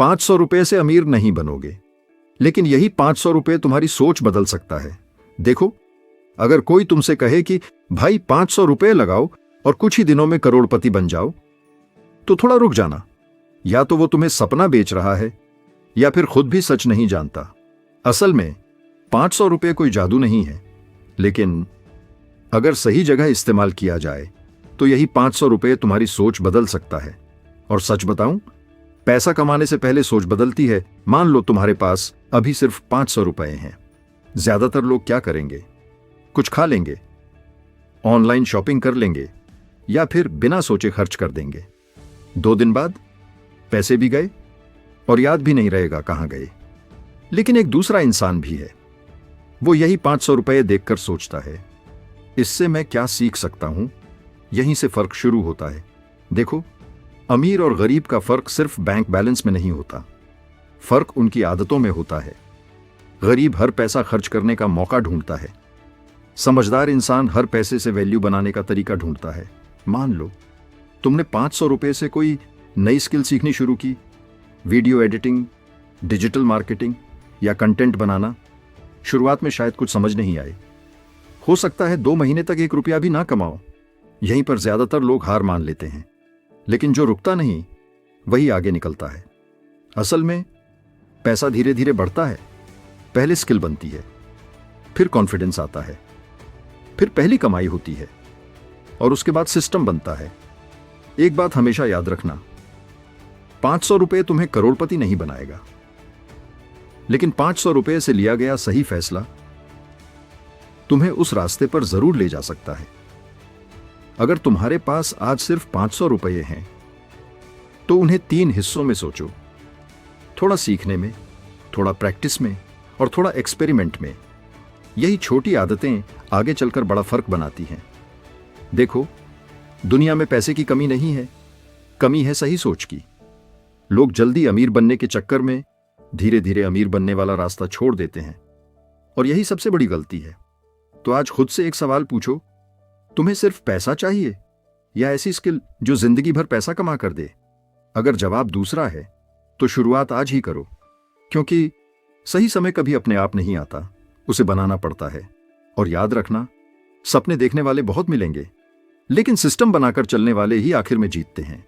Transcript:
500 रुपए से अमीर नहीं बनोगे, लेकिन यही 500 रुपए तुम्हारी सोच बदल सकता है। देखो, अगर कोई तुमसे कहे कि भाई 500 रुपए लगाओ और कुछ ही दिनों में करोड़पति बन जाओ, तो थोड़ा रुक जाना। या तो वो तुम्हें सपना बेच रहा है, या फिर खुद भी सच नहीं जानता। असल में 500 रुपए कोई जादू नहीं है, लेकिन अगर सही जगह इस्तेमाल किया जाए तो यही 500 रुपए तुम्हारी सोच बदल सकता है। और सच बताऊं, पैसा कमाने से पहले सोच बदलती है। मान लो तुम्हारे पास अभी सिर्फ 500 रुपए हैं। ज्यादातर लोग क्या करेंगे? कुछ खा लेंगे, ऑनलाइन शॉपिंग कर लेंगे, या फिर बिना सोचे खर्च कर देंगे। 2 दिन बाद पैसे भी गए और याद भी नहीं रहेगा कहां गए। लेकिन एक दूसरा इंसान भी है, वो यही 500 रुपए देखकर सोचता है, इससे मैं क्या सीख सकता हूं। यहीं से फर्क शुरू होता है। देखो, अमीर और गरीब का फर्क सिर्फ बैंक बैलेंस में नहीं होता, फर्क उनकी आदतों में होता है। गरीब हर पैसा खर्च करने का मौका ढूंढता है, समझदार इंसान हर पैसे से वैल्यू बनाने का तरीका ढूंढता है। मान लो तुमने 500 रुपए से कोई नई स्किल सीखनी शुरू की, वीडियो एडिटिंग, डिजिटल मार्केटिंग या कंटेंट बनाना। शुरुआत में शायद कुछ समझ नहीं आए, हो सकता है 2 महीने तक 1 रुपया भी ना कमाओ। यहीं पर ज्यादातर लोग हार मान लेते हैं, लेकिन जो रुकता नहीं वही आगे निकलता है। असल में पैसा धीरे धीरे बढ़ता है। पहले स्किल बनती है, फिर कॉन्फिडेंस आता है, फिर पहली कमाई होती है, और उसके बाद सिस्टम बनता है। एक बात हमेशा याद रखना, 500 रुपए तुम्हें करोड़पति नहीं बनाएगा, लेकिन 500 रुपए से लिया गया सही फैसला तुम्हें उस रास्ते पर जरूर ले जा सकता है। अगर तुम्हारे पास आज सिर्फ 500 रुपए हैं, तो उन्हें 3 हिस्सों में सोचो। थोड़ा सीखने में, थोड़ा प्रैक्टिस में और थोड़ा एक्सपेरिमेंट में। यही छोटी आदतें आगे चलकर बड़ा फर्क बनाती हैं। देखो, दुनिया में पैसे की कमी नहीं है, कमी है सही सोच की। लोग जल्दी अमीर बनने के चक्कर में धीरे धीरे अमीर बनने वाला रास्ता छोड़ देते हैं, और यही सबसे बड़ी गलती है। तो आज खुद से एक सवाल पूछो, तुम्हें सिर्फ पैसा चाहिए या ऐसी स्किल जो जिंदगी भर पैसा कमा कर दे? अगर जवाब दूसरा है, तो शुरुआत आज ही करो, क्योंकि सही समय कभी अपने आप नहीं आता, उसे बनाना पड़ता है। और याद रखना, सपने देखने वाले बहुत मिलेंगे, लेकिन सिस्टम बनाकर चलने वाले ही आखिर में जीतते हैं।